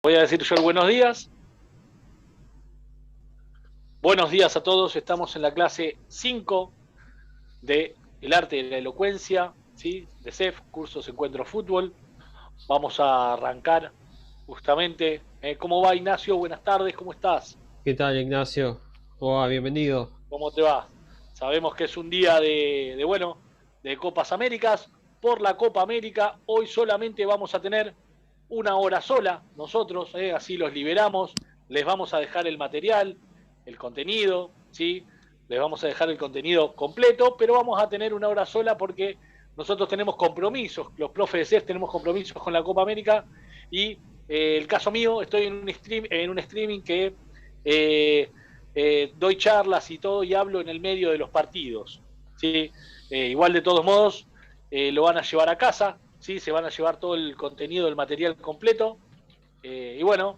Voy a decir yo el buenos días. Buenos días a todos. Estamos en la clase 5 de El arte de la elocuencia, ¿sí? De CEF, cursos Encuentro Fútbol. Vamos a arrancar justamente. ¿Cómo va, Ignacio? Buenas tardes, ¿cómo estás? ¿Qué tal, Ignacio? Oh, bienvenido. ¿Cómo te va? Sabemos que es un día de Copas Américas. Por la Copa América, hoy solamente vamos a tener una hora sola, nosotros, así los liberamos, les vamos a dejar el material, el contenido, ¿sí? Les vamos a dejar el contenido completo, pero vamos a tener una hora sola porque nosotros tenemos compromisos, los profes de CEF tenemos compromisos con la Copa América y el caso mío, estoy en un streaming que eh, doy charlas y todo y hablo en el medio de los partidos, ¿sí? Igual de todos modos, lo van a llevar a casa, ¿sí? Se van a llevar todo el contenido, el material completo. Y bueno,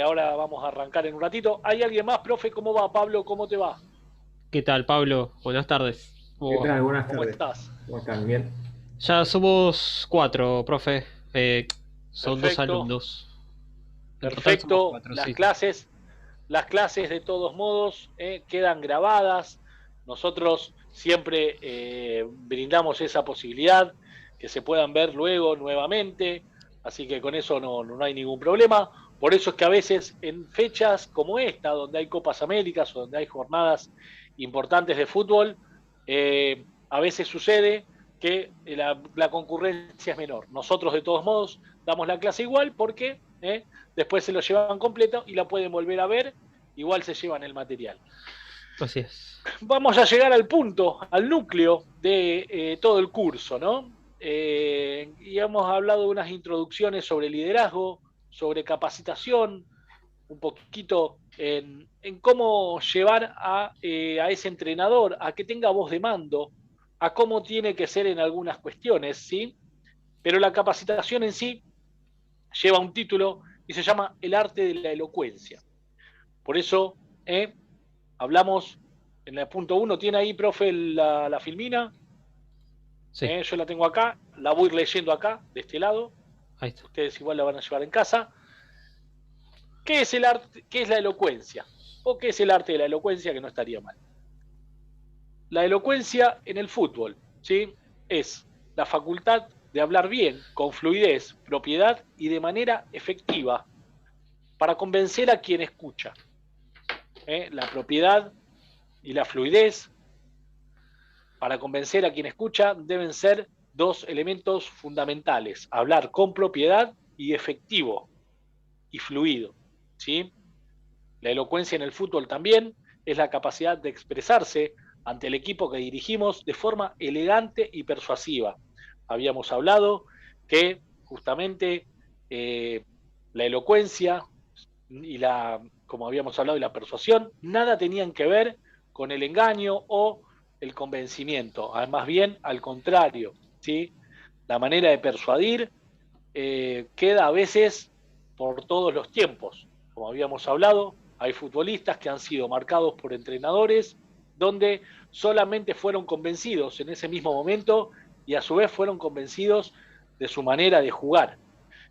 ahora vamos a arrancar en un ratito. ¿Hay alguien más, profe? ¿Cómo va, Pablo? ¿Cómo te va? ¿Qué tal, Pablo? Buenas tardes. ¿Qué Oh, tal? Buenas ¿Cómo tardes. estás? ¿Cómo están? Bien. ya somos cuatro, profe. Son dos Perfecto, alumnos. En total somos perfecto. cuatro, sí. Las clases de todos modos quedan grabadas. Nosotros siempre brindamos esa posibilidad que se puedan ver luego nuevamente, así que con eso no hay ningún problema. Por eso es que a veces en fechas como esta, donde hay Copas Américas o donde hay jornadas importantes de fútbol, a veces sucede que la concurrencia es menor. Nosotros de todos modos damos la clase igual porque después se lo llevan completo y la pueden volver a ver, igual se llevan el material. Así es. Vamos a llegar al punto, al núcleo de todo el curso, ¿no? Y hemos hablado de unas introducciones sobre liderazgo, sobre capacitación, un poquito en cómo llevar a ese entrenador a que tenga voz de mando, a cómo tiene que ser en algunas cuestiones, ¿sí? Pero la capacitación en sí lleva un título y se llama El arte de la elocuencia. Por eso hablamos en el punto uno. ¿Tiene ahí, profe, la filmina? Sí, Yo la tengo acá, la voy leyendo acá, de este lado. ahí está. Ustedes igual la van a llevar en casa. ¿Qué es el arte? ¿Qué es la elocuencia? ¿O qué es el arte de la elocuencia? Que no estaría mal. La elocuencia en el fútbol, ¿sí? Es la facultad de hablar bien, con fluidez, propiedad y de manera efectiva para convencer a quien escucha. La propiedad y la fluidez para convencer a quien escucha deben ser dos elementos fundamentales: hablar con propiedad y efectivo y fluido, ¿sí? La elocuencia en el fútbol también es la capacidad de expresarse ante el equipo que dirigimos de forma elegante y persuasiva. Habíamos hablado que justamente la elocuencia y como habíamos hablado, y la persuasión, nada tenían que ver con el engaño o el convencimiento, más bien al contrario, ¿sí? La manera de persuadir queda a veces por todos los tiempos. Como habíamos hablado, hay futbolistas que han sido marcados por entrenadores donde solamente fueron convencidos en ese mismo momento y a su vez fueron convencidos de su manera de jugar.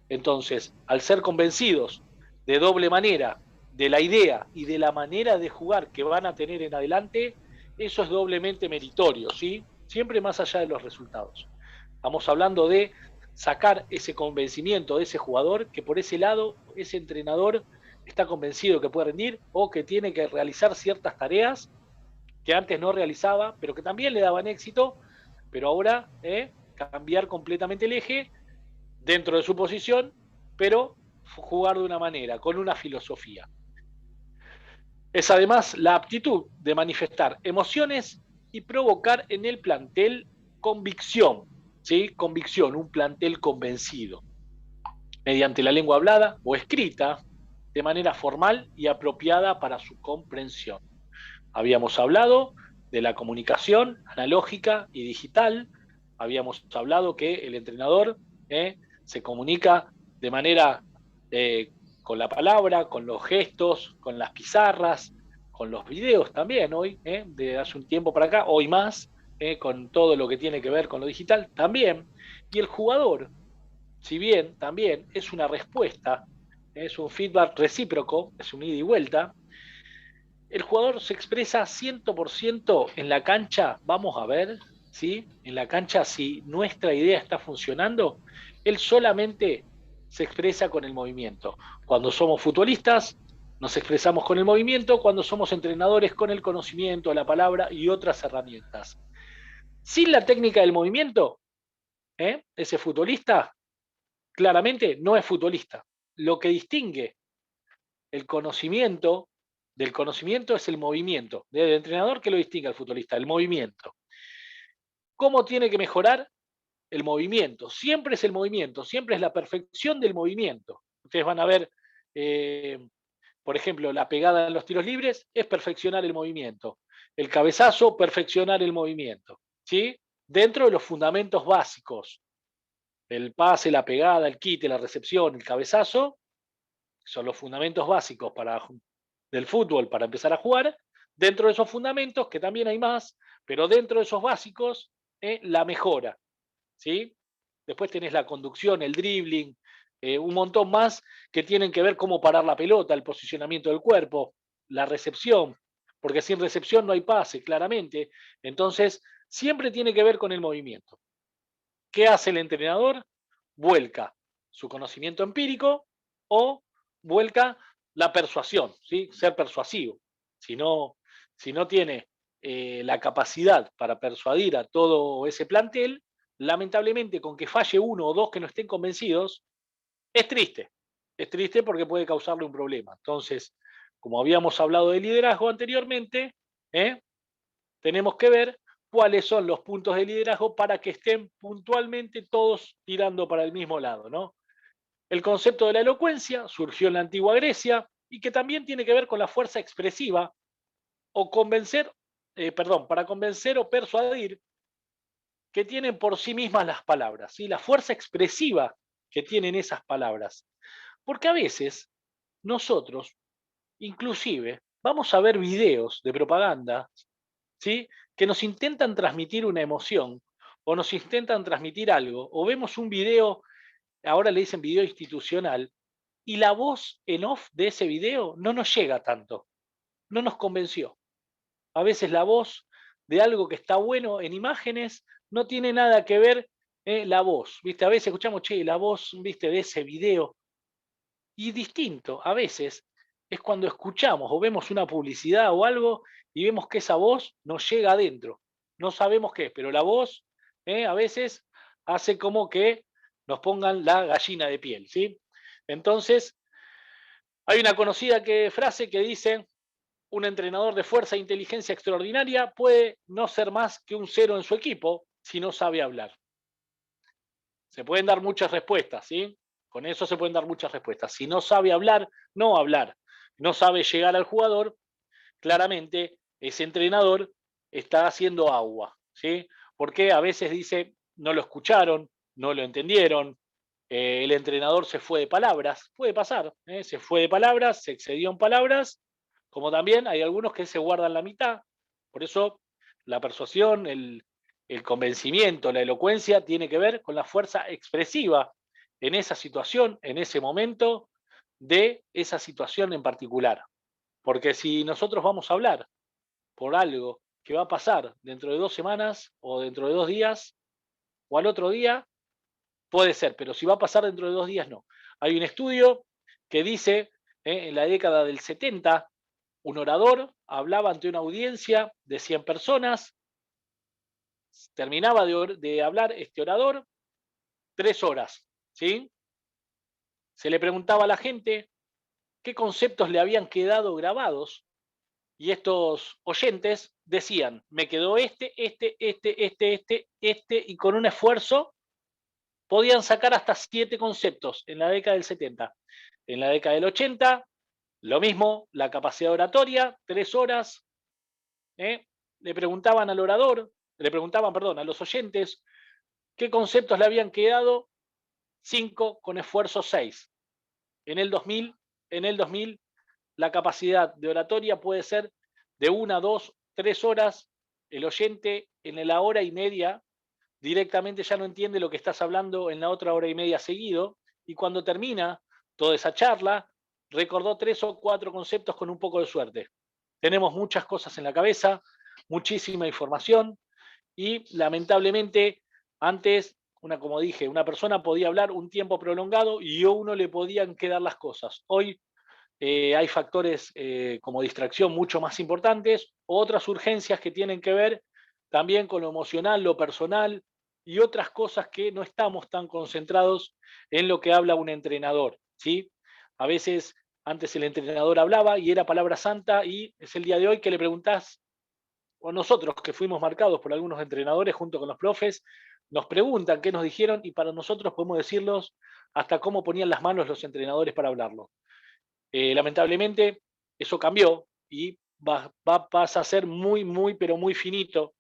Entonces, al ser convencidos de doble manera de la idea y de la manera de jugar que van a tener en adelante, eso es doblemente meritorio, ¿sí? Siempre más allá de los resultados. Estamos hablando de sacar ese convencimiento de ese jugador que por ese lado, ese entrenador está convencido que puede rendir o que tiene que realizar ciertas tareas que antes no realizaba, pero que también le daban éxito, pero ahora cambiar completamente el eje dentro de su posición, pero jugar de una manera, con una filosofía. Es además la aptitud de manifestar emociones y provocar en el plantel convicción, ¿sí? Convicción, un plantel convencido, mediante la lengua hablada o escrita, de manera formal y apropiada para su comprensión. Habíamos hablado de la comunicación analógica y digital, habíamos hablado que el entrenador se comunica de manera con la palabra, con los gestos, con las pizarras, con los videos también hoy, de hace un tiempo para acá, hoy más, con todo lo que tiene que ver con lo digital también. Y el jugador, si bien también es una respuesta es un feedback recíproco, es un ida y vuelta. El jugador se expresa 100% en la cancha, vamos a ver, ¿sí? En la cancha, si nuestra idea está funcionando, él solamente se expresa con el movimiento. Cuando somos futbolistas, nos expresamos con el movimiento, cuando somos entrenadores, con el conocimiento, la palabra y otras herramientas. Sin la técnica del movimiento, ese futbolista claramente no es futbolista. Lo que distingue el conocimiento del conocimiento es el movimiento. Del entrenador, que lo distingue al futbolista, el movimiento. ¿Cómo tiene que mejorar? El movimiento. Siempre es el movimiento, siempre es la perfección del movimiento. Ustedes van a ver, por ejemplo, la pegada en los tiros libres es perfeccionar el movimiento. El cabezazo, perfeccionar el movimiento. ¿Sí? Dentro de los fundamentos básicos. El pase, la pegada, el quite, la recepción, el cabezazo, son los fundamentos básicos del fútbol para empezar a jugar. Dentro de esos fundamentos, que también hay más, pero dentro de esos básicos, la mejora. ¿Sí? Después tenés la conducción, el dribbling, un montón más que tienen que ver cómo parar la pelota, el posicionamiento del cuerpo, la recepción, porque sin recepción no hay pase, claramente. Entonces, siempre tiene que ver con el movimiento. ¿Qué hace el entrenador? Vuelca su conocimiento empírico o vuelca la persuasión, ¿sí? Ser persuasivo. Si no, si no tiene la capacidad para persuadir a todo ese plantel, lamentablemente con que falle uno o dos que no estén convencidos, es triste. Es triste porque puede causarle un problema. Entonces, como habíamos hablado de liderazgo anteriormente, tenemos que ver cuáles son los puntos de liderazgo para que estén puntualmente todos tirando para el mismo lado, ¿no? El concepto de la elocuencia surgió en la antigua Grecia y que también tiene que ver con la fuerza expresiva o convencer, para convencer o persuadir que tienen por sí mismas las palabras, ¿sí? La fuerza expresiva que tienen esas palabras. Porque a veces nosotros, inclusive, vamos a ver videos de propaganda, ¿sí? Que nos intentan transmitir una emoción o nos intentan transmitir algo, o vemos un video, ahora le dicen video institucional, y la voz en off de ese video no nos llega tanto, no nos convenció. A veces la voz de algo que está bueno en imágenes no tiene nada que ver la voz, ¿viste? A veces escuchamos, che, la voz, ¿viste? De ese video. Y distinto, a veces, es cuando escuchamos o vemos una publicidad o algo y vemos que esa voz nos llega adentro. No sabemos qué es, pero la voz a veces hace como que nos pongan la gallina de piel, ¿sí? Entonces, hay una conocida frase que dice: un entrenador de fuerza e inteligencia extraordinaria puede no ser más que un cero en su equipo si no sabe hablar. Se pueden dar muchas respuestas, ¿sí? Con eso se pueden dar muchas respuestas. Si no sabe hablar, no hablar. No sabe llegar al jugador, claramente ese entrenador está haciendo agua, ¿sí? Porque a veces dice, no lo escucharon, no lo entendieron, el entrenador se fue de palabras, puede pasar, se fue de palabras, se excedió en palabras, como también hay algunos que se guardan la mitad. Por eso la persuasión, el convencimiento, la elocuencia tiene que ver con la fuerza expresiva en esa situación, en ese momento, de esa situación en particular. Porque si nosotros vamos a hablar por algo que va a pasar dentro de 2 semanas o dentro de 2 días o al otro día, puede ser, pero si va a pasar dentro de 2 días, no. Hay un estudio que dice, en la década del 70, un orador hablaba ante una audiencia de 100 personas, terminaba de hablar este orador 3 horas, ¿sí? Se le preguntaba a la gente qué conceptos le habían quedado grabados y estos oyentes decían, me quedó y con un esfuerzo podían sacar hasta 7 conceptos en la década del 70. En la década del 80, lo mismo, la capacidad oratoria, 3 horas. Le preguntaban al orador, le preguntaban, perdón, a los oyentes qué conceptos le habían quedado, 5, con esfuerzo 6. En el 2000, la capacidad de oratoria puede ser de 1, 2, 3 horas. El oyente en la hora y media directamente ya no entiende lo que estás hablando en la otra hora y media seguido, y cuando termina toda esa charla, recordó 3 o 4 conceptos con un poco de suerte. Tenemos muchas cosas en la cabeza, muchísima información y lamentablemente antes, como dije, una persona podía hablar un tiempo prolongado y a uno le podían quedar las cosas. Hoy hay factores como distracción mucho más importantes, otras urgencias que tienen que ver también con lo emocional, lo personal y otras cosas que no estamos tan concentrados en lo que habla un entrenador, ¿sí? A veces antes el entrenador hablaba y era palabra santa y es el día de hoy que le preguntás, o nosotros que fuimos marcados por algunos entrenadores junto con los profes, nos preguntan qué nos dijeron y para nosotros podemos decirlos hasta cómo ponían las manos los entrenadores para hablarlo. Lamentablemente eso cambió y pasa a ser muy, muy, pero muy finito,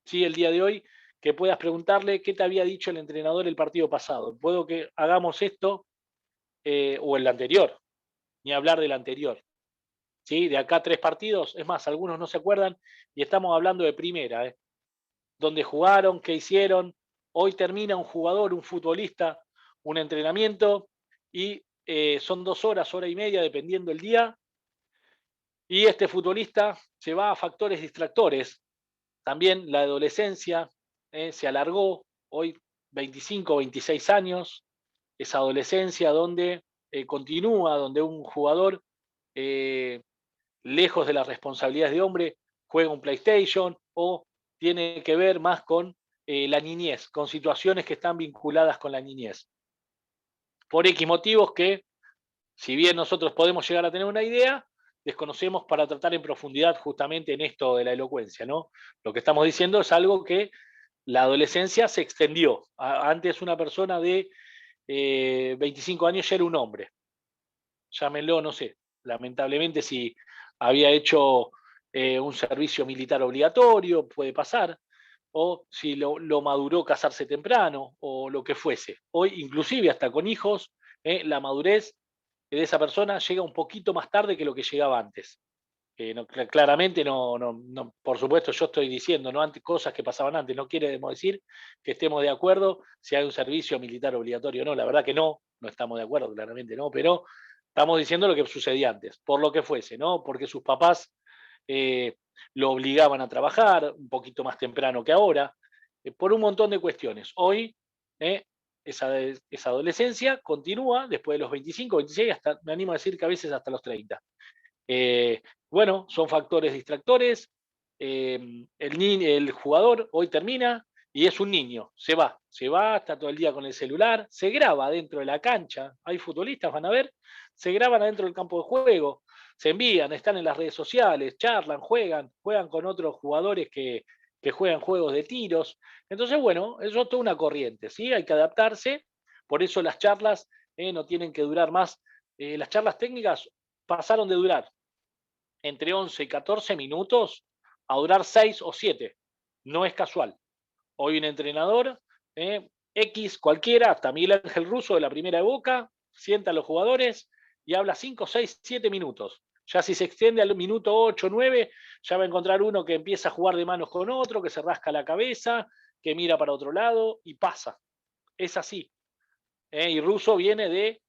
¿sí? El día de hoy, que puedas preguntarle qué te había dicho el entrenador el partido pasado. Puedo que hagamos esto o el anterior, ni hablar del anterior. ¿Sí? De acá 3 partidos, es más, algunos no se acuerdan y estamos hablando de primera, ¿eh? Dónde jugaron, qué hicieron. Hoy termina un jugador, un futbolista, un entrenamiento y son 2 horas, hora y media, dependiendo el día, y este futbolista se va a factores distractores. También la adolescencia se alargó, hoy 25, 26 años, esa adolescencia donde continúa, donde un jugador, eh, lejos de las responsabilidades de hombre, juega un PlayStation o tiene que ver más con la niñez, con situaciones que están vinculadas con la niñez. Por X motivos que, si bien nosotros podemos llegar a tener una idea, desconocemos para tratar en profundidad justamente en esto de la elocuencia, ¿no? Lo que estamos diciendo es algo que la adolescencia se extendió. Antes una persona de 25 años ya era un hombre. Llámenlo, no sé, lamentablemente si había hecho un servicio militar obligatorio, puede pasar, o si lo maduró casarse temprano, o lo que fuese. Hoy, inclusive hasta con hijos, la madurez de esa persona llega un poquito más tarde que lo que llegaba antes. Claramente por supuesto yo estoy diciendo ¿no? Antes, cosas que pasaban antes, no queremos decir que estemos de acuerdo si hay un servicio militar obligatorio o no, la verdad que no estamos de acuerdo, claramente no, pero estamos diciendo lo que sucedía antes, por lo que fuese, ¿no? Porque sus papás eh, lo obligaban a trabajar un poquito más temprano que ahora, por un montón de cuestiones. Hoy eh, esa adolescencia continúa después de los 25, 26, hasta, me animo a decir que a veces hasta los 30. Eh, bueno, son factores distractores. El jugador hoy termina y es un niño, se va, está todo el día con el celular, se graba dentro de la cancha. Hay futbolistas, van a ver, se graban adentro del campo de juego, se envían, están en las redes sociales, charlan, juegan con otros jugadores que juegan juegos de tiros. Entonces, bueno, eso es toda una corriente, ¿sí? Hay que adaptarse, por eso las charlas no tienen que durar más. Las charlas técnicas pasaron de durar entre 11 y 14 minutos a durar 6 o 7. No es casual. Hoy un entrenador, X cualquiera, hasta Miguel Ángel Russo de la primera de Boca, sienta a los jugadores y habla 5, 6, 7 minutos. Ya si se extiende al minuto 8, 9, ya va a encontrar uno que empieza a jugar de manos con otro, que se rasca la cabeza, que mira para otro lado y pasa. Es así. Y Russo viene de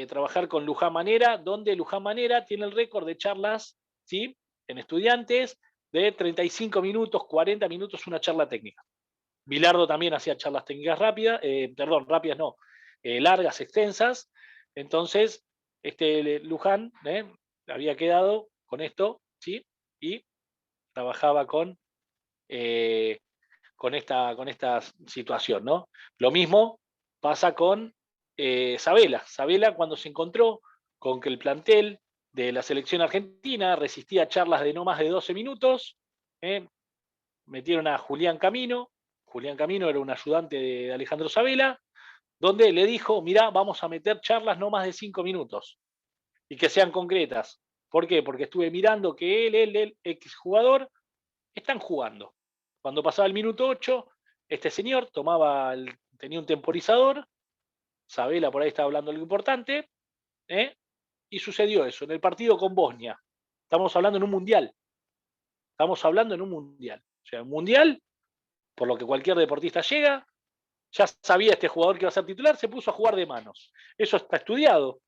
trabajar con Luján Manera, donde Luján Manera tiene el récord de charlas, ¿sí? En estudiantes de 35 minutos, 40 minutos una charla técnica. Bilardo también hacía charlas técnicas rápidas, rápidas no, largas, extensas. Entonces, Luján había quedado con esto, ¿sí? Y trabajaba con esta situación, ¿no? Lo mismo pasa con Sabela. Sabela cuando se encontró con que el plantel de la selección argentina resistía a charlas de no más de 12 minutos, metieron a Julián Camino. Julián Camino era un ayudante de Alejandro Sabela, donde le dijo, mirá, vamos a meter charlas no más de 5 minutos y que sean concretas. ¿Por qué? Porque estuve mirando que él, exjugador, están jugando. Cuando pasaba el minuto 8, este señor tenía un temporizador, Sabela por ahí estaba hablando algo importante, y sucedió eso en el partido con Bosnia. Estamos hablando en un mundial. Estamos hablando en un mundial. O sea, un mundial, por lo que cualquier deportista llega, ya sabía este jugador que iba a ser titular, se puso a jugar de manos. Eso está estudiado.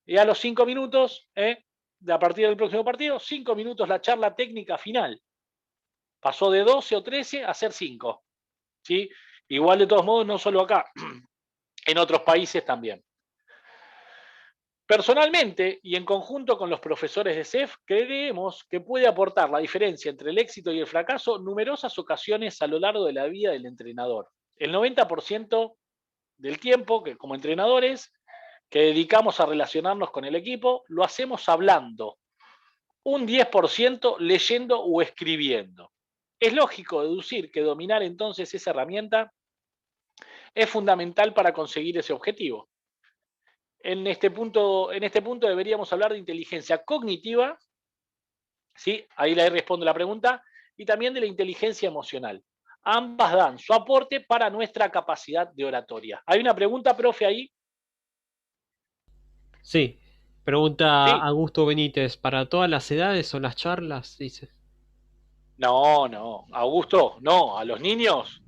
Y a los 5 minutos, a partir del próximo partido, 5 minutos la charla técnica final. Pasó de 12 o 13 a ser 5. ¿Sí? Igual de todos modos, no solo acá, en otros países también. Personalmente, y en conjunto con los profesores de CEF, creemos que puede aportar la diferencia entre el éxito y el fracaso numerosas ocasiones a lo largo de la vida del entrenador. El 90% del tiempo que como entrenadores que dedicamos a relacionarnos con el equipo, lo hacemos hablando, un 10% leyendo o escribiendo. Es lógico deducir que dominar entonces esa herramienta es fundamental para conseguir ese objetivo. En este punto deberíamos hablar de inteligencia cognitiva, ¿sí? Ahí le respondo la pregunta, y también de la inteligencia emocional. Ambas dan su aporte para nuestra capacidad de oratoria. ¿Hay una pregunta, profe, ahí? Sí. Pregunta Sí. Augusto Benítez, ¿para todas las edades son las charlas? Dice. No, no, Augusto, no, a los niños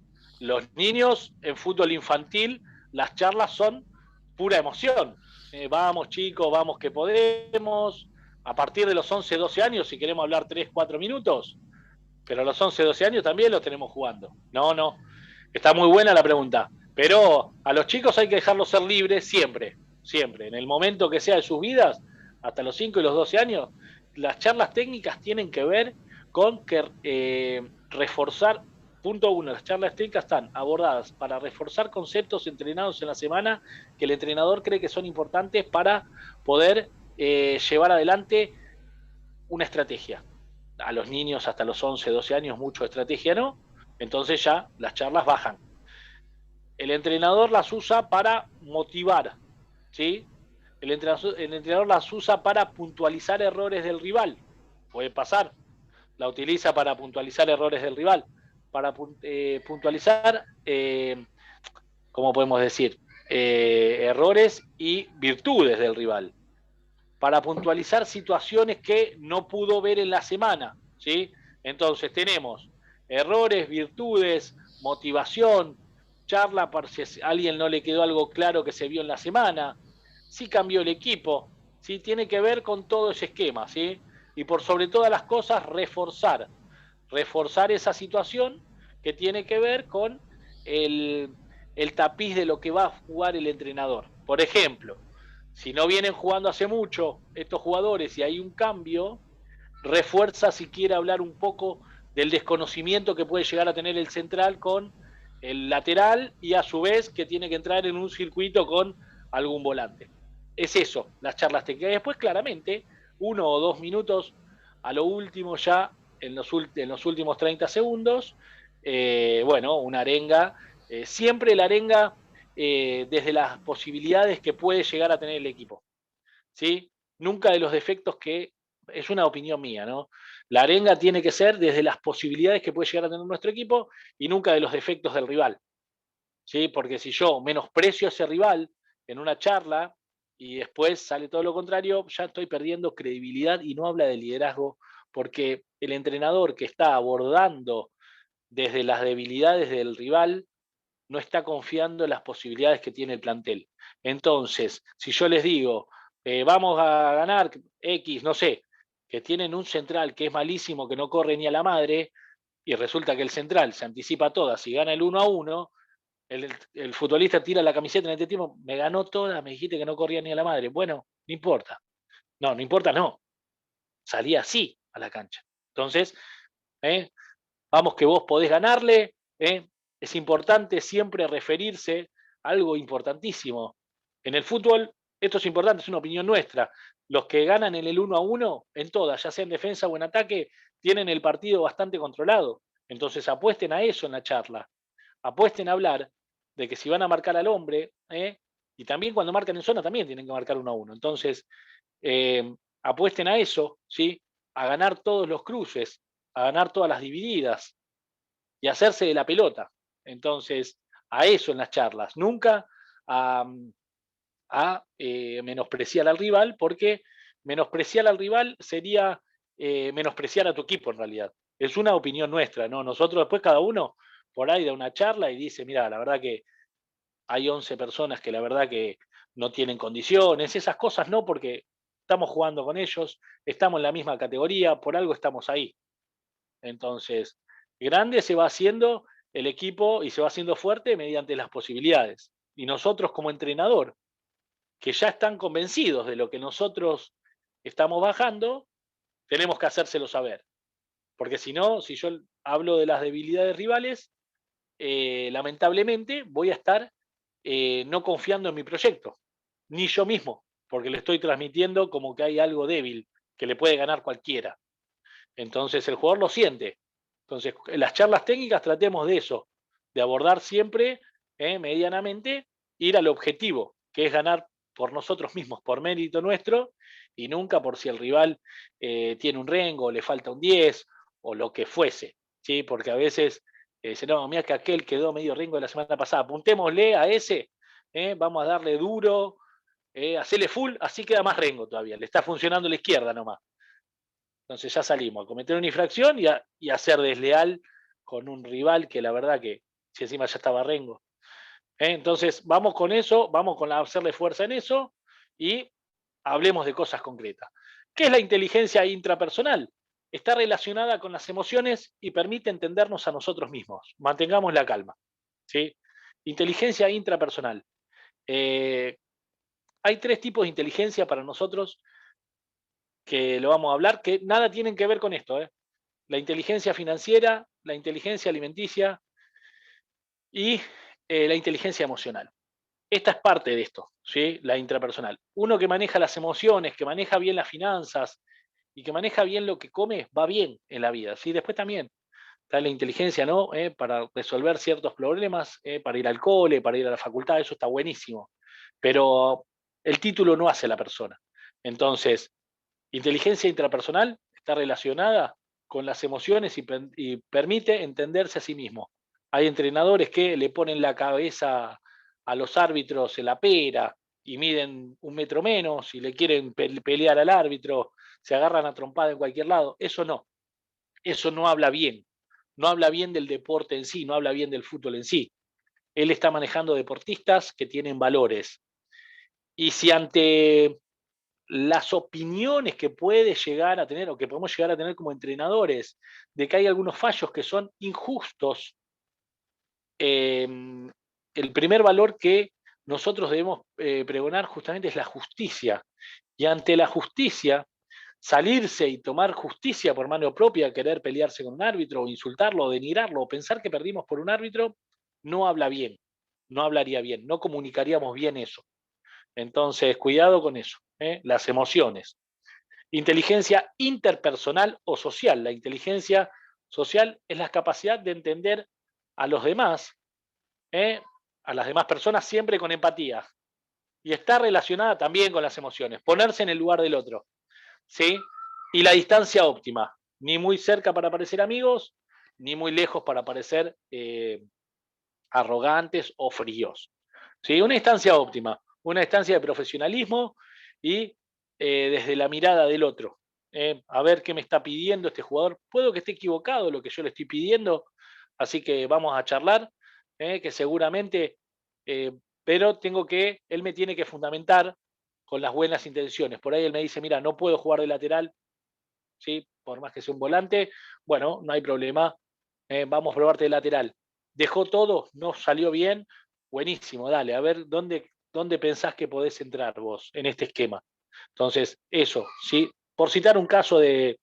en fútbol infantil, las charlas son pura emoción. Vamos chicos, vamos que podemos. A partir de los 11, 12 años, si queremos hablar 3, 4 minutos, pero a los 11, 12 años también los tenemos jugando. No, no, está muy buena la pregunta. Pero a los chicos hay que dejarlos ser libres siempre, siempre. En el momento que sea de sus vidas, hasta los 5 y los 12 años, las charlas técnicas tienen que ver con que reforzar, punto uno, las charlas técnicas están abordadas para reforzar conceptos entrenados en la semana que el entrenador cree que son importantes para poder llevar adelante una estrategia. A los niños hasta los 11, 12 años mucho estrategia no, entonces ya las charlas bajan. El entrenador las usa para motivar, ¿sí? El entrenador las usa para puntualizar errores del rival, puede pasar, la utiliza para puntualizar errores del rival, para puntualizar, ¿cómo podemos decir? Errores y virtudes del rival, para puntualizar situaciones que no pudo ver en la semana, ¿sí? Entonces tenemos errores, virtudes, motivación, charla para si a alguien no le quedó algo claro que se vio en la semana, si cambió el equipo, ¿sí? Tiene que ver con todo ese esquema, ¿sí? Y por sobre todas las cosas, reforzar esa situación que tiene que ver con el tapiz de lo que va a jugar el entrenador. Por ejemplo, si no vienen jugando hace mucho estos jugadores y hay un cambio, refuerza si quiere hablar un poco del desconocimiento que puede llegar a tener el central con el lateral y a su vez que tiene que entrar en un circuito con algún volante. Es eso, las charlas técnicas. Después, claramente, 1 o 2 minutos a lo último ya en los últimos 30 segundos, bueno, una arenga, siempre la arenga desde las posibilidades que puede llegar a tener el equipo, ¿sí? Nunca de los defectos que, es una opinión mía, ¿no? La arenga tiene que ser desde las posibilidades que puede llegar a tener nuestro equipo y nunca de los defectos del rival, ¿sí? Porque si yo menosprecio a ese rival en una charla y después sale todo lo contrario, ya estoy perdiendo credibilidad y no habla de liderazgo, porque el entrenador que está abordando desde las debilidades del rival no está confiando en las posibilidades que tiene el plantel. Entonces, si yo les digo, vamos a ganar X, no sé, que tienen un central que es malísimo, que no corre ni a la madre, y resulta que el central se anticipa a todas y gana el 1-1, el futbolista tira la camiseta en este tiempo, me ganó toda, me dijiste que no corría ni a la madre. Bueno, no importa. No, no importa, no. Salía así a la cancha. Entonces, vamos que vos podés ganarle. Es importante siempre referirse a algo importantísimo. En el fútbol, esto es importante, es una opinión nuestra. Los que ganan en el 1-1, en todas, ya sea en defensa o en ataque, tienen el partido bastante controlado. Entonces apuesten a eso en la charla. Apuesten a hablar de que si van a marcar al hombre, y también cuando marcan en zona también tienen que marcar 1-1. Entonces, apuesten a eso, ¿sí? A ganar todos los cruces, a ganar todas las divididas y hacerse de la pelota. Entonces, a eso en las charlas, nunca a menospreciar al rival, porque menospreciar al rival sería menospreciar a tu equipo en realidad. Es una opinión nuestra, ¿no? Nosotros después cada uno por ahí da una charla y dice, mira, la verdad que hay 11 personas que la verdad que no tienen condiciones, esas cosas no, porque estamos jugando con ellos, estamos en la misma categoría, por algo estamos ahí. Entonces, grande se va haciendo el equipo y se va haciendo fuerte mediante las posibilidades. Y nosotros como entrenador, que ya están convencidos de lo que nosotros estamos bajando, tenemos que hacérselo saber. Porque si no, si yo hablo de las debilidades rivales, lamentablemente voy a estar no confiando en mi proyecto, ni yo mismo, porque le estoy transmitiendo como que hay algo débil que le puede ganar cualquiera. Entonces el jugador lo siente. Entonces, en las charlas técnicas tratemos de eso, de abordar siempre, medianamente, ir al objetivo, que es ganar por nosotros mismos, por mérito nuestro, y nunca por si el rival tiene un rengo, le falta un 10 o lo que fuese, ¿sí? Porque a veces dicen, no, mira que aquel quedó medio rengo de la semana pasada, apuntémosle a ese, vamos a darle duro, hacerle full, así queda más rengo todavía, le está funcionando la izquierda nomás. Entonces ya salimos a cometer una infracción y a ser desleal con un rival que la verdad que, si encima ya estaba rengo. Entonces vamos con eso, vamos con hacerle fuerza en eso y hablemos de cosas concretas. ¿Qué es la inteligencia intrapersonal? Está relacionada con las emociones y permite entendernos a nosotros mismos. Mantengamos la calma. ¿Sí? Inteligencia intrapersonal. Hay 3 tipos de inteligencia para nosotros que lo vamos a hablar, que nada tienen que ver con esto. La inteligencia financiera, la inteligencia alimenticia y la inteligencia emocional. Esta es parte de esto, ¿sí? La intrapersonal. Uno que maneja las emociones, que maneja bien las finanzas y que maneja bien lo que come, va bien en la vida. ¿Sí? Después también está la inteligencia, ¿no? Para resolver ciertos problemas, para ir al cole, para ir a la facultad, eso está buenísimo. Pero el título no hace a la persona. Entonces, inteligencia intrapersonal está relacionada con las emociones y permite entenderse a sí mismo. Hay entrenadores que le ponen la cabeza a los árbitros en la pera y miden 1 metro menos y le quieren pelear al árbitro, se agarran a trompada en cualquier lado. Eso no habla bien. No habla bien del deporte en sí, no habla bien del fútbol en sí. Él está manejando deportistas que tienen valores. Y si ante las opiniones que puede llegar a tener o que podemos llegar a tener como entrenadores, de que hay algunos fallos que son injustos, el primer valor que nosotros debemos pregonar justamente es la justicia. Y ante la justicia, salirse y tomar justicia por mano propia, querer pelearse con un árbitro o insultarlo o denigrarlo o pensar que perdimos por un árbitro, no habla bien, no hablaría bien, no comunicaríamos bien eso. Entonces, cuidado con eso, las emociones. Inteligencia interpersonal o social. La inteligencia social es la capacidad de entender a los demás, a las demás personas siempre con empatía. Y está relacionada también con las emociones, ponerse en el lugar del otro. ¿Sí? Y la distancia óptima, ni muy cerca para parecer amigos, ni muy lejos para parecer arrogantes o fríos. ¿Sí? Una distancia óptima, una distancia de profesionalismo y desde la mirada del otro. A ver qué me está pidiendo este jugador. Puedo que esté equivocado lo que yo le estoy pidiendo, así que vamos a charlar, que seguramente, pero él me tiene que fundamentar con las buenas intenciones. Por ahí él me dice, mira, no puedo jugar de lateral, ¿sí? Por más que sea un volante, bueno, no hay problema, vamos a probarte de lateral. Dejó todo, no salió bien, buenísimo, dale, a ver dónde pensás que podés entrar vos en este esquema. Entonces, eso, ¿sí? Por citar un caso de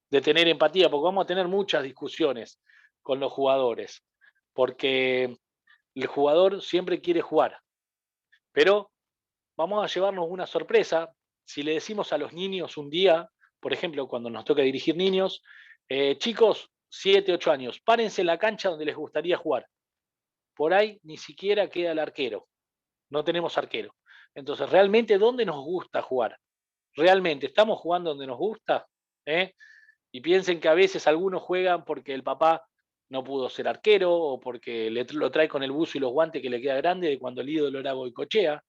tener empatía, porque vamos a tener muchas discusiones con los jugadores, porque el jugador siempre quiere jugar, pero vamos a llevarnos una sorpresa si le decimos a los niños un día, por ejemplo, cuando nos toca dirigir niños, chicos, 7, 8 años, párense en la cancha donde les gustaría jugar. Por ahí ni siquiera queda el arquero, no tenemos arquero. Entonces, ¿realmente dónde nos gusta jugar? ¿Realmente estamos jugando donde nos gusta? ¿Eh? Y piensen que a veces algunos juegan porque el papá no pudo ser arquero o porque lo trae con el buzo y los guantes que le queda grande de cuando el ídolo era Goicochea,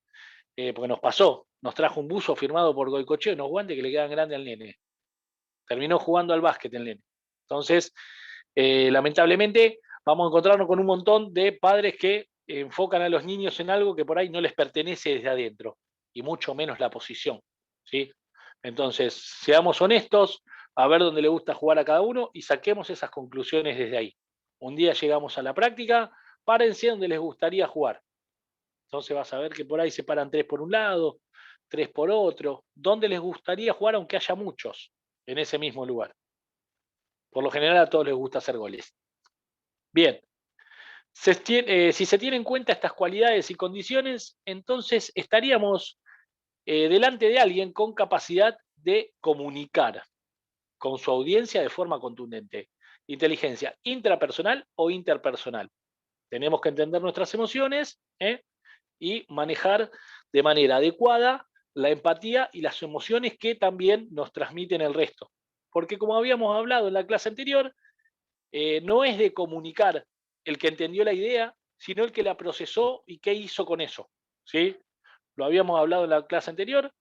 porque nos pasó, nos trajo un buzo firmado por Goicochea y unos guantes que le quedan grandes al nene. Terminó jugando al básquet el nene. Entonces, lamentablemente, vamos a encontrarnos con un montón de padres que enfocan a los niños en algo que por ahí no les pertenece desde adentro, y mucho menos la posición, ¿sí? Entonces, seamos honestos, a ver dónde le gusta jugar a cada uno y saquemos esas conclusiones desde ahí. Un día llegamos a la práctica, párense donde les gustaría jugar. Entonces vas a ver que por ahí se paran 3 por un lado, 3 por otro. ¿Dónde les gustaría jugar aunque haya muchos en ese mismo lugar? Por lo general a todos les gusta hacer goles. Bien, si se tienen en cuenta estas cualidades y condiciones, entonces estaríamos delante de alguien con capacidad de comunicar con su audiencia de forma contundente. Inteligencia intrapersonal o interpersonal. Tenemos que entender nuestras emociones y manejar de manera adecuada la empatía y las emociones que también nos transmiten el resto. Porque como habíamos hablado en la clase anterior, no es de comunicar el que entendió la idea, sino el que la procesó y qué hizo con eso. ¿Sí? Lo habíamos hablado en la clase anterior.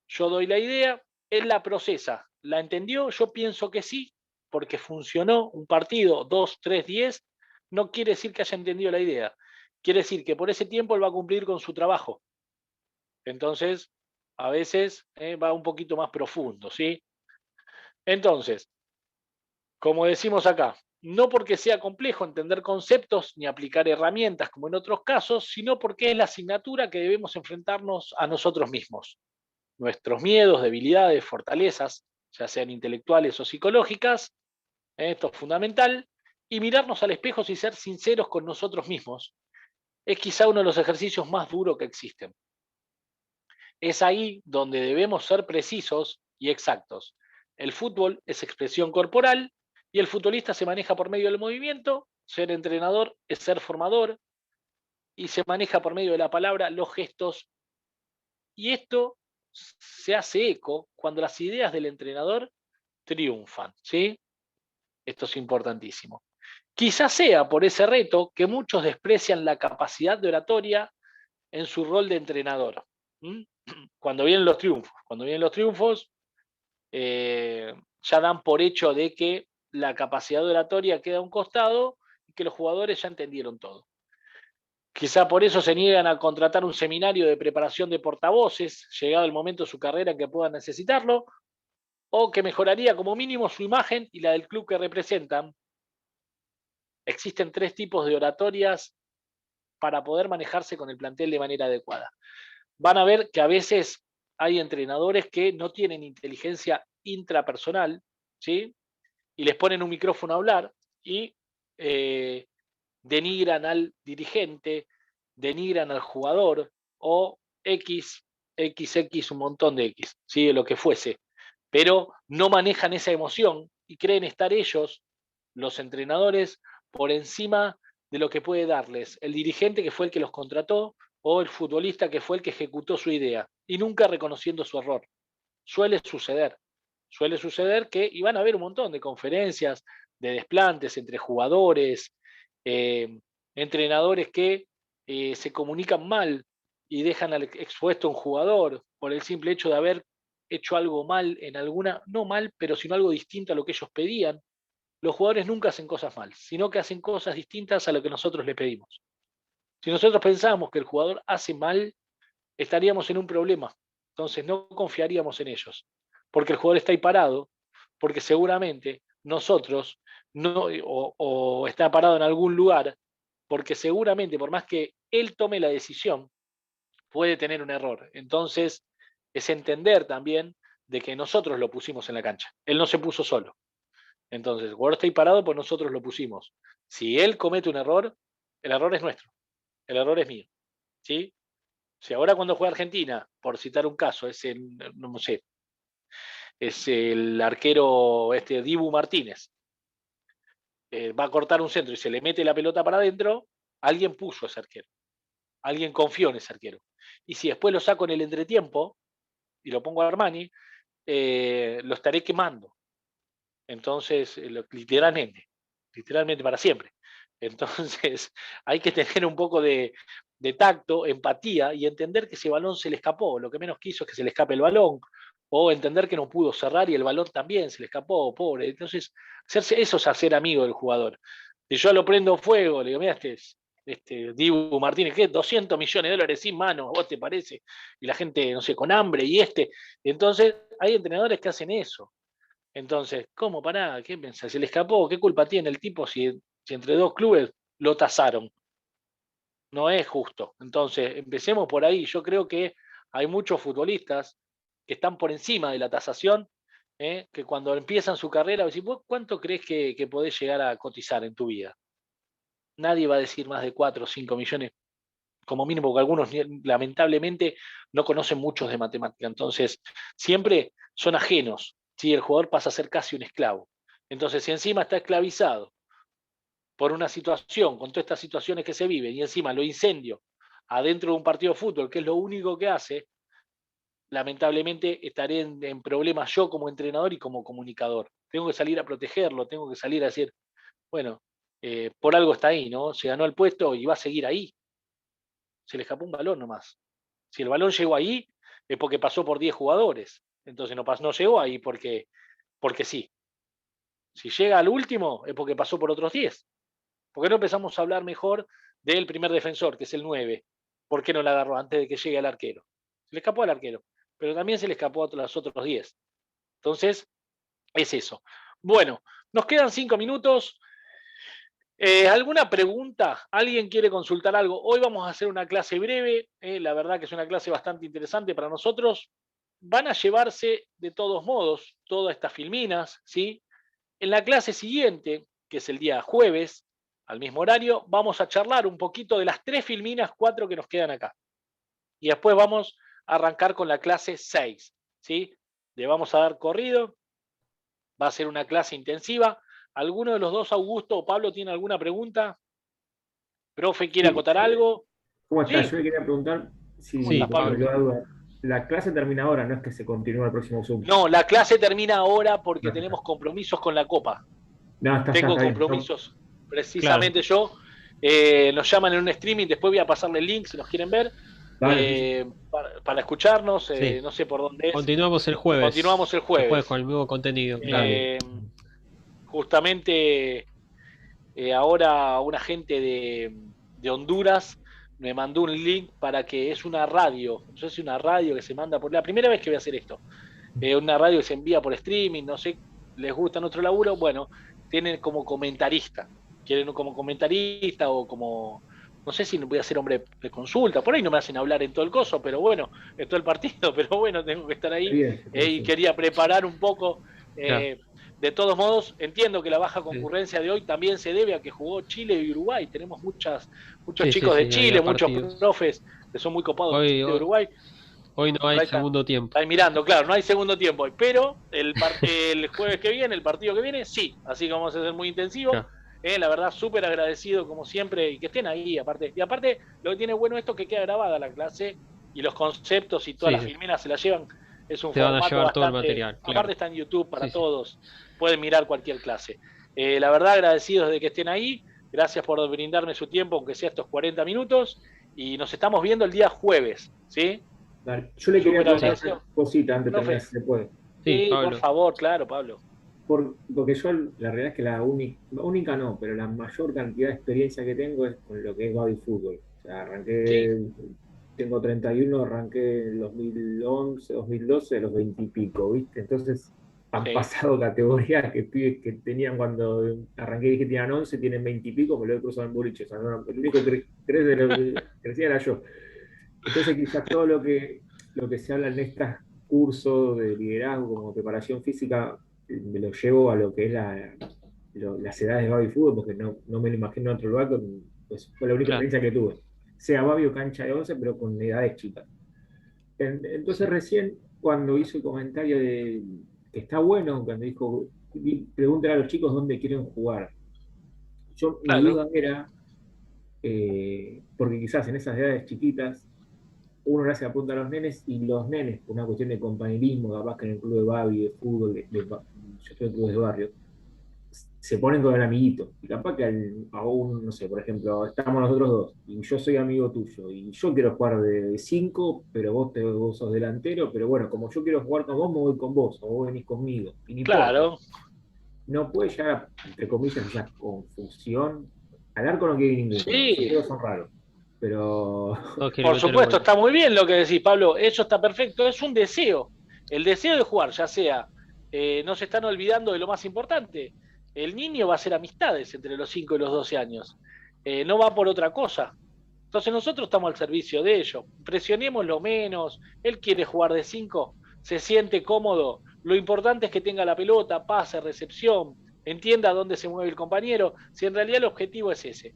Yo doy la idea, él la procesa. ¿La entendió? Yo pienso que sí, porque funcionó un partido 2, 3, 10. No quiere decir que haya entendido la idea. Quiere decir que por ese tiempo él va a cumplir con su trabajo. Entonces, a veces va un poquito más profundo, ¿sí? Entonces, como decimos acá, no porque sea complejo entender conceptos ni aplicar herramientas como en otros casos, sino porque es la asignatura que debemos enfrentarnos a nosotros mismos. Nuestros miedos, debilidades, fortalezas, ya sean intelectuales o psicológicas, esto es fundamental, y mirarnos al espejo y ser sinceros con nosotros mismos es quizá uno de los ejercicios más duros que existen. Es ahí donde debemos ser precisos y exactos. El fútbol es expresión corporal y el futbolista se maneja por medio del movimiento, ser entrenador es ser formador y se maneja por medio de la palabra, los gestos, y esto se hace eco cuando las ideas del entrenador triunfan, ¿sí? Esto es importantísimo. Quizás sea por ese reto que muchos desprecian la capacidad de oratoria en su rol de entrenador. ¿Mm? Cuando vienen los triunfos, ya dan por hecho de que la capacidad de oratoria queda a un costado y que los jugadores ya entendieron todo. Quizá por eso se niegan a contratar un seminario de preparación de portavoces, llegado el momento de su carrera en que puedan necesitarlo, o que mejoraría como mínimo su imagen y la del club que representan. Existen 3 tipos de oratorias para poder manejarse con el plantel de manera adecuada. Van a ver que a veces hay entrenadores que no tienen inteligencia intrapersonal, ¿sí? Y les ponen un micrófono a hablar y eh, denigran al dirigente, denigran al jugador o XX, un montón de X, ¿sí? Lo que fuese. Pero no manejan esa emoción y creen estar ellos, los entrenadores, por encima de lo que puede darles el dirigente que fue el que los contrató o el futbolista que fue el que ejecutó su idea y nunca reconociendo su error. Suele suceder, suele suceder que, y van a haber un montón de conferencias, de desplantes entre jugadores, eh, entrenadores que se comunican mal y dejan al expuesto a un jugador por el simple hecho de haber hecho algo mal en alguna, no mal, pero sino algo distinto a lo que ellos pedían. Los jugadores nunca hacen cosas mal, sino que hacen cosas distintas a lo que nosotros le pedimos. Si nosotros pensamos que el jugador hace mal, estaríamos en un problema. Entonces no confiaríamos en ellos, porque el jugador está ahí parado, porque seguramente nosotros no, o está parado en algún lugar, porque seguramente por más que él tome la decisión, puede tener un error. Entonces es entender también de que nosotros lo pusimos en la cancha. Él no se puso solo. Entonces, el jugador está ahí parado, pues nosotros lo pusimos. Si él comete un error, el error es nuestro, el error es mío. ¿Sí? Si ahora cuando juega Argentina, por citar un caso, no sé, es el arquero Dibu Martínez, va a cortar un centro y se le mete la pelota para adentro, alguien puso a ese arquero, alguien confió en ese arquero. Y si después lo saco en el entretiempo y lo pongo a Armani, lo estaré quemando. Entonces, literalmente para siempre. Entonces, hay que tener un poco de tacto, empatía y entender que ese balón se le escapó. Lo que menos quiso es que se le escape el balón, o entender que no pudo cerrar y el balón también se le escapó, pobre. Entonces, eso es hacer amigo del jugador. Si yo lo prendo fuego, le digo, mira, Dibu Martínez, ¿qué? 200 millones de dólares sin mano, ¿vos te parece? Y la gente, no sé, con hambre y Entonces, hay entrenadores que hacen eso. Entonces, ¿cómo pará? ¿Qué pensás? ¿Se le escapó? ¿Qué culpa tiene el tipo si entre dos clubes lo tasaron? No es justo. Entonces, empecemos por ahí. Yo creo que hay muchos futbolistas que están por encima de la tasación, que cuando empiezan su carrera, decís, ¿vos cuánto crees que podés llegar a cotizar en tu vida? Nadie va a decir más de 4 o 5 millones, como mínimo, porque algunos lamentablemente no conocen muchos de matemática. Entonces, siempre son ajenos. ¿Sí? El jugador pasa a ser casi un esclavo. Entonces, si encima está esclavizado por una situación, con todas estas situaciones que se viven, y encima lo incendio adentro de un partido de fútbol, que es lo único que hace, lamentablemente estaré en problemas yo como entrenador y como comunicador. Tengo que salir a protegerlo, tengo que salir a decir, bueno, por algo está ahí, ¿no? Se ganó el puesto y va a seguir ahí. Se le escapó un balón nomás. Si el balón llegó ahí, es porque pasó por 10 jugadores. Entonces no llegó ahí porque sí. Si llega al último, es porque pasó por otros 10. ¿Por qué no empezamos a hablar mejor del primer defensor, que es el 9? ¿Por qué no la agarró antes de que llegue al arquero? Se le escapó al arquero, pero también se le escapó a los otros 10. Entonces, es eso. Bueno, nos quedan 5 minutos. ¿Alguna pregunta? ¿Alguien quiere consultar algo? Hoy vamos a hacer una clase breve, la verdad que es una clase bastante interesante para nosotros. Van a llevarse de todos modos todas estas filminas, ¿sí? En la clase siguiente, que es el día jueves, al mismo horario, vamos a charlar un poquito de las 3 filminas, 4 que nos quedan acá. Y después vamos a arrancar con la clase 6, ¿sí? Le vamos a dar corrido, va a ser una clase intensiva. ¿Alguno de los dos, Augusto o Pablo, tiene alguna pregunta? ¿Profe quiere Sí, acotar algo? ¿cómo estás? Sí, yo le quería preguntar ¿cómo si Sí, estás, me Pablo? Pablo. quedó la duda. La clase termina ahora, no es que se continúa el próximo Zoom. No, la clase termina ahora porque No, tenemos compromisos con la Copa. no, está Tengo bien. No, compromisos Claro. precisamente yo. Nos llaman en un streaming, después voy a pasarle el link si nos quieren ver, vale, sí, sí. para escucharnos, Sí. no sé por dónde es. Continuamos el Continuamos jueves. el El jueves jueves. con el mismo contenido, claro. Dale. Eh, Justamente ahora un agente de Honduras me mandó un link para que es una radio, no sé si una radio que se manda por la primera vez que voy a hacer esto, una radio que se envía por streaming, no sé, les gusta nuestro laburo, bueno, tienen como comentarista, quieren como comentarista o como, no sé si voy a ser hombre de consulta, por ahí no me hacen hablar en todo el coso, pero bueno, en todo el partido, pero bueno, tengo que estar ahí Bien, y sí. quería preparar un poco. Claro. De todos modos, entiendo que la baja Sí, concurrencia de hoy también se debe a que jugó Chile y Uruguay. Tenemos muchos sí, sí, chicos de sí, Chile, había muchos partidos. profes que son muy copados de Hoy, Chile y hoy, Uruguay. hoy no Por hay ahí segundo tiempo. está mirando, claro, no hay segundo tiempo hoy, pero el jueves que viene, el partido que viene, sí. Así que vamos a ser muy intensivo. Claro. La verdad, súper agradecido como siempre y que estén ahí. Aparte, y aparte, lo que tiene bueno esto es que queda grabada la clase y los conceptos y todas Sí, las sí. filminas se las llevan. Es un Se van a formato llevar todo el bastante. material, Aparte, claro. está en YouTube para Sí, sí. todos. Pueden mirar cualquier clase. La verdad, agradecidos de que estén ahí. Gracias por brindarme su tiempo, aunque sea estos 40 minutos. Y nos estamos viendo el día jueves, ¿sí? Dale. Yo le quería Súper preguntar Sí, una agradecido. cosita antes de terminar, Profe, si se puede. sí, sí, por Pablo. favor, claro, Pablo. Porque yo, la realidad es que la única no, pero la mayor cantidad de experiencia que tengo es con lo que es baby fútbol. O sea, Sí, tengo 31, arranqué en 2011, 2012, a los 20 y pico, ¿viste? Entonces han sí, pasado categorías que pibes que tenían cuando arranqué y dije que tenían 11, tienen 20 y pico, me lo he cruzado en boliche. O sea, el único que crecía era yo. Entonces quizás todo lo que se habla en estos cursos de liderazgo como preparación física, me lo llevo a lo que es las edades de baby fútbol, porque no me lo imagino en otro lugar, pues fue la única Claro. experiencia que tuve. Sea baby o cancha de 11, pero con edades chicas. Entonces Sí. recién cuando hizo el comentario de que está bueno, cuando dijo, pregúntale a los chicos dónde quieren jugar. Mi claro. duda era, porque quizás en esas edades chiquitas uno le hace la punta a los nenes y los nenes, por una cuestión de compañerismo, capaz que en el club de Babi, de fútbol, yo estoy en clubes de barrio, se ponen con el amiguito. Y capaz que no sé, por ejemplo, estamos nosotros dos y yo soy amigo tuyo y yo quiero jugar de 5, pero vos sos delantero, pero bueno, como yo quiero jugar con vos, me voy con vos o vos venís conmigo. Y no importa. Claro. No puede llegar, entre comillas, esa confusión Al arco no quiere ir ninguno. Sí. Los arqueros son raros. Pero Todos quieren Por meter supuesto, gol. está muy bien lo que decís, Pablo. Eso está perfecto. Es un deseo. El deseo de jugar, ya sea, no se están olvidando de lo más importante. El niño va a hacer amistades entre los 5 y los 12 años. No va por otra cosa. Entonces nosotros estamos al servicio de ellos. Presionemos lo menos. Él quiere jugar de 5, se siente cómodo. Lo importante es que tenga la pelota, pase, recepción, entienda dónde se mueve el compañero. Si en realidad el objetivo es ese.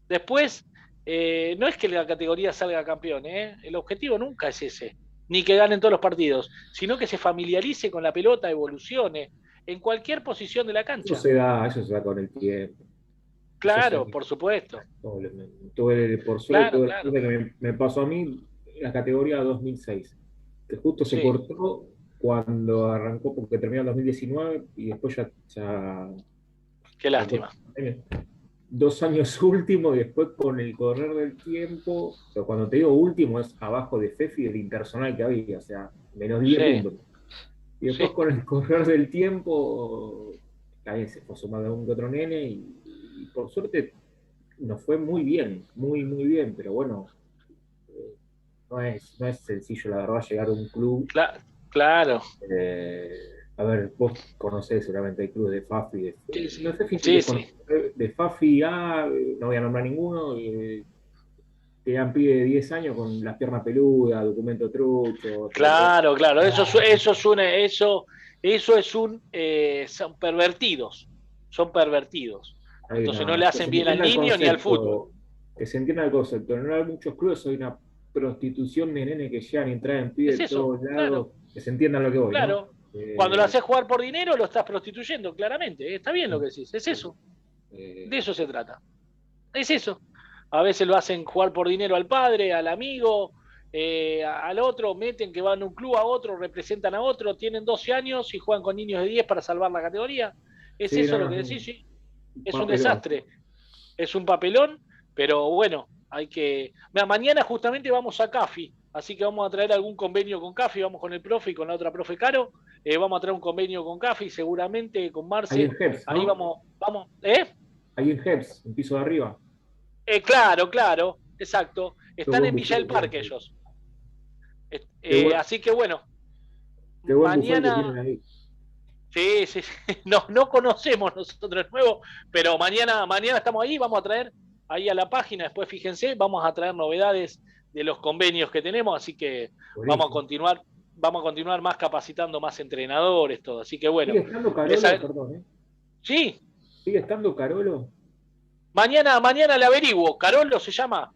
Después, no es que la categoría salga campeón, el objetivo nunca es ese, ni que ganen todos los partidos, sino que se familiarice con la pelota, evolucione en cualquier posición de la cancha. eso se da con el tiempo. Claro, Sí. por supuesto. Por suerte, Claro, tuve claro. que me pasó a mí la categoría 2006, que justo se Sí. cortó cuando arrancó, porque terminó en 2019 y después ya Qué lástima. 2 años último y después con el correr del tiempo, pero cuando te digo último es abajo de Fefi del Intersonal que había, o sea, menos 10 Sí. puntos. Y después Sí. con el correr del tiempo, también se fue sumando un que otro nene y por suerte nos fue muy bien, muy, muy bien, pero bueno, no es sencillo, la verdad, llegar a un club. Claro. A ver, vos conocés seguramente el club de Fafi. Sí, No sé si sí, les sí. conocés, de Fafi A, no voy a nombrar ninguno, que eran pibe de 10 años con las piernas peludas, documento trucho. Claro, claro. Eso es son pervertidos. Son pervertidos. Entonces no le Que hacen se bien al entienda el niño ni al fútbol. concepto, que se entienda el concepto. No hay muchos clubes, hay una prostitución de nene que llegan y traen Es pibes de eso, todos lados, claro, que se entienda lo que voy, ¿no? claro. Cuando lo haces jugar por dinero, lo estás prostituyendo, claramente. Está bien lo que decís. Es eso. De eso se trata. Es eso. A veces lo hacen jugar por dinero al padre, al amigo, al otro, meten que van de un club a otro, representan a otro, tienen 12 años y juegan con niños de 10 para salvar la categoría. ¿Es Sí, eso no, lo no, que es decís? Sí. un Es un papelón. desastre. Es un papelón, pero bueno, hay que... Mira, mañana justamente vamos a CAFI, así que vamos a traer algún convenio con CAFI, vamos con el profe y con la otra profe Caro, vamos a traer un convenio con CAFI, seguramente con Ahí Marce, en Heps, ahí ¿no? vamos, Ahí en Heps, en piso de arriba. Claro, claro, exacto. Qué Están buen en Villa buffet del que tienen Parque ahí. ellos. Así que bueno, Qué buen buffet que mañana, tienen ahí. sí, sí, sí. No conocemos nosotros el nuevo, pero mañana estamos ahí, vamos a traer ahí a la página, después fíjense, vamos a traer novedades de los convenios que tenemos, así que Buenísimo. vamos a continuar más capacitando más entrenadores, todo. Así que bueno, ¿Sigue estando Carolo? Perdón, ¿eh? sí, ¿Sigue estando Carolo? mañana le averiguo, Carolo se llama.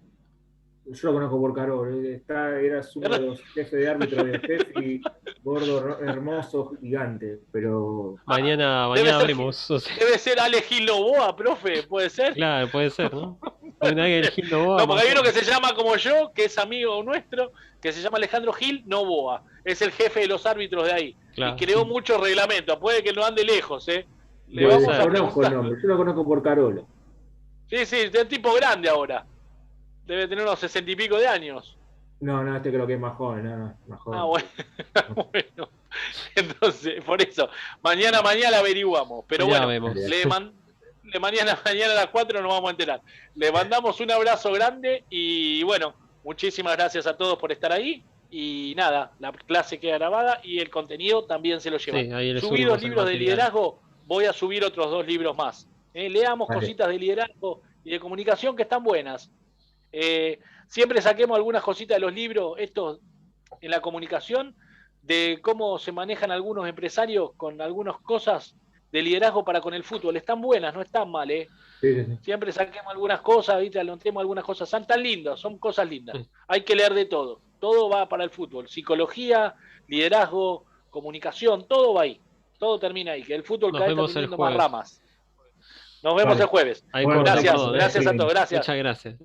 Yo lo conozco por Carolo. Eras uno de los jefes de árbitro de Fefi, gordo, hermoso, gigante. Pero Mañana Debe ser, vemos. O sea, debe ser Ale Gil Novoa, profe, ¿puede ser? claro, puede ser, ¿no? Una que el Gil Novoa, No, porque hay uno que se llama como yo, que es amigo nuestro, que se llama Alejandro Gil Novoa. Es el jefe de los árbitros de ahí. Claro. Y creó muchos reglamentos. Puede que no ande lejos, ¿eh? Le Puede vamos ser. a conozco el preguntar. nombre. Yo lo conozco por Carolo. Sí, es un tipo grande ahora. Debe tener unos 60 y pico de años. No, este creo que es más joven. Más joven. Ah, bueno. Bueno. Entonces, por eso, mañana averiguamos. Pero Ya bueno, vemos. mañana a las 4 nos vamos a enterar. Le mandamos un abrazo grande y bueno, muchísimas gracias a todos por estar ahí. Y nada, la clase queda grabada y el contenido también se lo llevan. Sí, ahí le Subí subimos 2 el libros de material. liderazgo, voy a subir otros 2 libros más. Leamos Vale. cositas de liderazgo y de comunicación que están buenas. Siempre saquemos algunas cositas de los libros, estos en la comunicación, de cómo se manejan algunos empresarios con algunas cosas de liderazgo para con el fútbol. Están buenas, no están mal, ¿eh? Sí. Siempre saquemos algunas cosas, ¿viste? Anotemos algunas cosas. Son tan lindas, son cosas lindas. Sí. Hay que leer de todo. Todo va para el fútbol. Psicología, liderazgo, comunicación, todo va ahí. Todo termina ahí. Que el fútbol Nos cada vez está vemos el teniendo más jueves. ramas. Nos vemos Vale. el jueves. Ahí Bueno, cortó Gracias, todo, ¿eh? gracias a todos. Gracias. Muchas gracias.